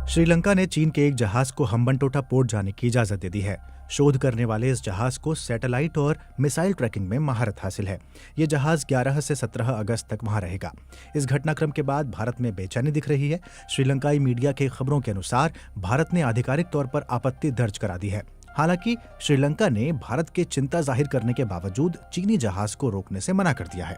श्रीलंका ने चीन के एक जहाज को हम्बनटोटा पोर्ट जाने की इजाजत दे दी है। शोध करने वाले इस जहाज को सैटेलाइट और मिसाइल ट्रैकिंग में महारत हासिल है। ये जहाज 11 से 17 अगस्त तक वहां रहेगा। इस घटनाक्रम के बाद भारत में बेचैनी दिख रही है। श्रीलंकाई मीडिया के खबरों के अनुसार भारत ने आधिकारिक तौर पर आपत्ति दर्ज करा दी है। हालांकि श्रीलंका ने भारत के चिंता जाहिर करने के बावजूद चीनी जहाज को रोकने से मना कर दिया है।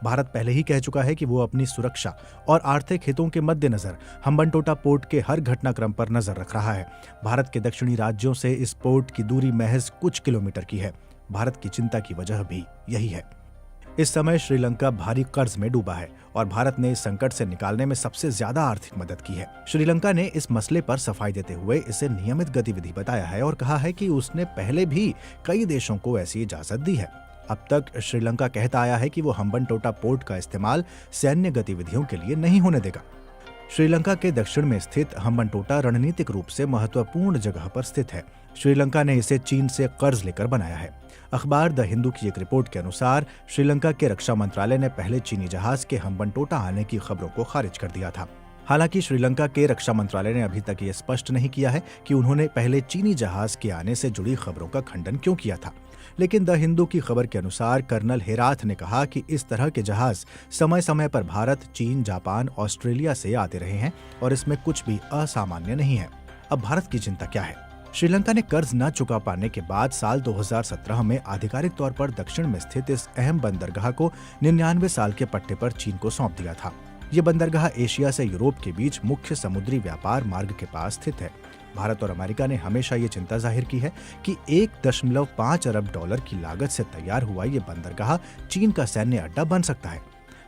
भारत पहले ही कह चुका है कि वो अपनी सुरक्षा और आर्थिक हितों के मद्देनजर हम्बनटोटा पोर्ट के हर घटनाक्रम पर नजर रख रहा है। भारत के दक्षिणी राज्यों से इस पोर्ट की दूरी महज कुछ किलोमीटर की है। भारत की चिंता की वजह भी यही है। इस समय श्रीलंका भारी कर्ज में डूबा है और भारत ने इस संकट से निकालने में सबसे ज्यादा आर्थिक मदद की है। श्रीलंका ने इस मसले पर सफाई देते हुए इसे नियमित गतिविधि बताया है और कहा है कि उसने पहले भी कई देशों को ऐसी इजाजत दी है। अब तक श्रीलंका कहता आया है कि वो हम्बनटोटा पोर्ट का इस्तेमाल सैन्य गतिविधियों के लिए नहीं होने देगा। श्रीलंका के दक्षिण में स्थित हम्बनटोटा रणनीतिक रूप से महत्वपूर्ण जगह पर स्थित है। श्रीलंका ने इसे चीन से कर्ज लेकर बनाया है। अखबार द हिंदू की एक रिपोर्ट के अनुसार श्रीलंका के रक्षा मंत्रालय ने पहले चीनी जहाज के हम्बनटोटा आने की खबरों को खारिज कर दिया था। हालांकि श्रीलंका के रक्षा मंत्रालय ने अभी तक ये स्पष्ट नहीं किया है कि उन्होंने पहले चीनी जहाज के आने से जुड़ी खबरों का खंडन क्यों किया था। लेकिन द हिंदू की खबर के अनुसार कर्नल हेराथ ने कहा कि इस तरह के जहाज समय समय पर भारत, चीन, जापान, ऑस्ट्रेलिया से आते रहे हैं और इसमें कुछ भी असामान्य नहीं है। अब भारत की चिंता क्या है? श्रीलंका ने कर्ज न चुका पाने के बाद साल 2017 में आधिकारिक तौर पर दक्षिण में स्थित इस अहम बंदरगाह को 99 साल के पट्टे पर चीन को सौंप दिया था। ये बंदरगाह एशिया से यूरोप के बीच मुख्य समुद्री व्यापार मार्ग के पास स्थित है। भारत और अमेरिका ने हमेशा ये चिंता जाहिर की है कि 1.5 अरब डॉलर की लागत से तैयार हुआ ये बंदरगाह चीन का सैन्य अड्डा बन सकता है।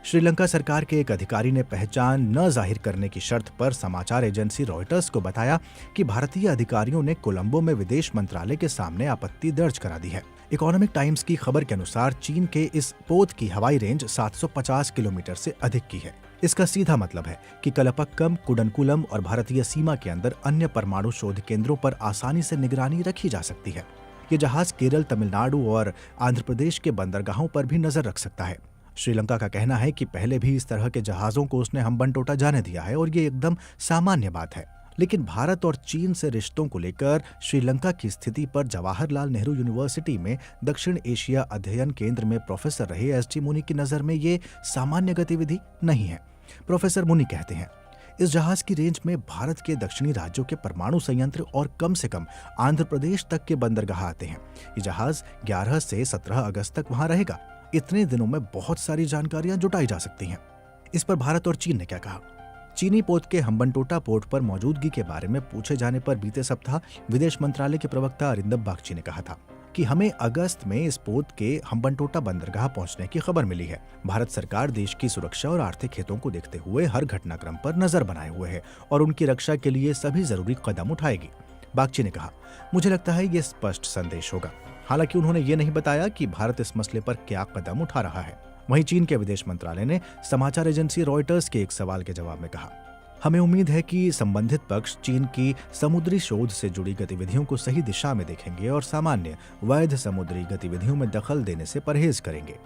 श्रीलंका सरकार के एक अधिकारी ने पहचान न जाहिर करने की शर्त पर समाचार एजेंसी रॉयटर्स को बताया कि भारतीय अधिकारियों ने कोलंबो में विदेश मंत्रालय के सामने आपत्ति दर्ज करा दी है। इकोनॉमिक टाइम्स की खबर के अनुसार चीन के इस पोत की हवाई रेंज 750 किलोमीटर से अधिक की है। इसका सीधा मतलब है कि कलपक्कम, कुडनकुलम और भारतीय सीमा के अंदर अन्य परमाणु शोध केंद्रों पर आसानी से निगरानी रखी जा सकती है। ये जहाज केरल, तमिलनाडु और आंध्र प्रदेश के बंदरगाहों पर भी नजर रख सकता है। श्रीलंका का कहना है कि पहले भी इस तरह के जहाजों को उसने हम्बनटोटा जाने दिया है और ये एकदम सामान्य बात है। लेकिन भारत और चीन से रिश्तों को लेकर श्रीलंका की स्थिति पर जवाहरलाल नेहरू यूनिवर्सिटी में दक्षिण एशिया अध्ययन केंद्र में प्रोफेसर रहे एस.टी. मुनी की नजर में ये सामान्य गतिविधि नहीं है। प्रोफेसर मुनी कहते हैं, इस जहाज की रेंज में भारत के दक्षिणी राज्यों के परमाणु संयंत्र और कम से कम आंध्र प्रदेश तक के बंदरगाह आते हैं। ये जहाज 11 से 17 अगस्त तक वहां रहेगा। इतने दिनों में बहुत सारी जानकारियां जुटाई जा सकती हैं। इस पर भारत और चीन ने क्या कहा? चीनी पोत के हम्बनटोटा पोर्ट पर मौजूदगी के बारे में पूछे जाने पर बीते सप्ताह विदेश मंत्रालय के प्रवक्ता अरिंदम बागची ने कहा था कि हमें अगस्त में इस पोत के हम्बनटोटा बंदरगाह पहुंचने की खबर मिली है। भारत सरकार देश की सुरक्षा और आर्थिक हितों को देखते हुए हर घटनाक्रम पर नजर बनाए हुए है और उनकी रक्षा के लिए सभी जरूरी कदम उठाएगी। बागची ने कहा, मुझे लगता है ये स्पष्ट संदेश होगा। हालांकि उन्होंने ये नहीं बताया कि भारत इस मसले पर क्या कदम उठा रहा है। वहीं चीन के विदेश मंत्रालय ने समाचार एजेंसी रॉयटर्स के एक सवाल के जवाब में कहा, हमें उम्मीद है कि संबंधित पक्ष चीन की समुद्री शोध से जुड़ी गतिविधियों को सही दिशा में देखेंगे और सामान्य वैध समुद्री गतिविधियों में दखल देने से परहेज करेंगे।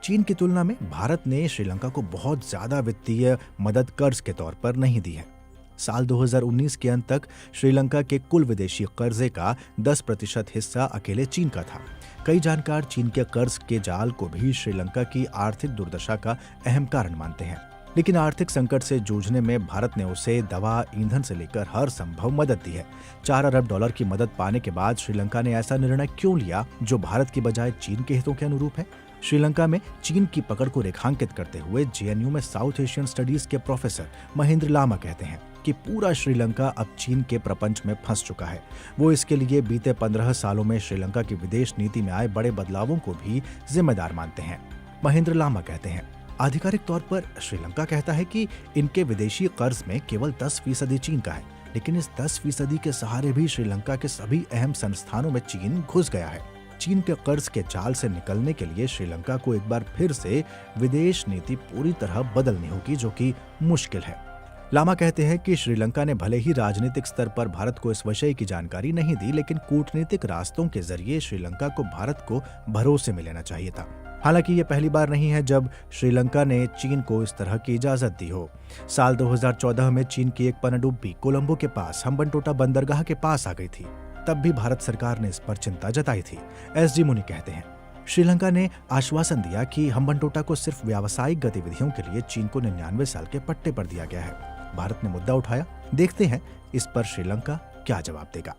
चीन की तुलना में भारत ने श्रीलंका को बहुत ज्यादा वित्तीय मदद कर्ज के तौर पर नहीं दी है। साल 2019 के अंत तक श्रीलंका के कुल विदेशी कर्जे का 10% हिस्सा अकेले चीन का था। कई जानकार चीन के कर्ज के जाल को भी श्रीलंका की आर्थिक दुर्दशा का अहम कारण मानते हैं। लेकिन आर्थिक संकट से जूझने में भारत ने उसे दवा, ईंधन से लेकर हर संभव मदद दी है। 4 अरब डॉलर की मदद पाने के बाद श्रीलंका ने ऐसा निर्णय क्यों लिया जो भारत की बजाय चीन के हितों के अनुरूप है? श्रीलंका में चीन की पकड़ को रेखांकित करते हुए जेएनयू में साउथ एशियन स्टडीज के प्रोफेसर महेंद्र लामा कहते हैं कि पूरा श्रीलंका अब चीन के प्रपंच में फंस चुका है। वो इसके लिए बीते 15 सालों में श्रीलंका की विदेश नीति में आए बड़े बदलावों को भी जिम्मेदार मानते हैं। महेंद्र लामा कहते हैं, आधिकारिक तौर पर श्रीलंका कहता है कि इनके विदेशी कर्ज में केवल 10% चीन का है, लेकिन इस 10% के सहारे भी श्रीलंका के सभी अहम संस्थानों में चीन घुस गया है। चीन के कर्ज के जाल से निकलने के लिए श्रीलंका को एक बार फिर से विदेश नीति पूरी तरह बदलनी होगी, जो कि मुश्किल है। लामा कहते हैं कि श्रीलंका ने भले ही राजनीतिक स्तर पर भारत को इस विषय की जानकारी नहीं दी, लेकिन कूटनीतिक रास्तों के जरिए श्रीलंका को भारत को भरोसे में लेना चाहिए था। हालांकि ये पहली बार नहीं है जब श्रीलंका ने चीन को इस तरह की इजाजत दी हो। साल 2014 में चीन की एक पनडुब्बी कोलंबो के पास हम्बनटोटा बंदरगाह के पास आ गई थी। तब भी भारत सरकार ने इस पर चिंता जताई थी। एसडी मुनि कहते हैं, श्रीलंका ने आश्वासन दिया कि हम्बनटोटा को सिर्फ व्यावसायिक गतिविधियों के लिए चीन को 99 साल के पट्टे पर दिया गया है। भारत ने मुद्दा उठाया, देखते हैं इस पर श्रीलंका क्या जवाब देगा।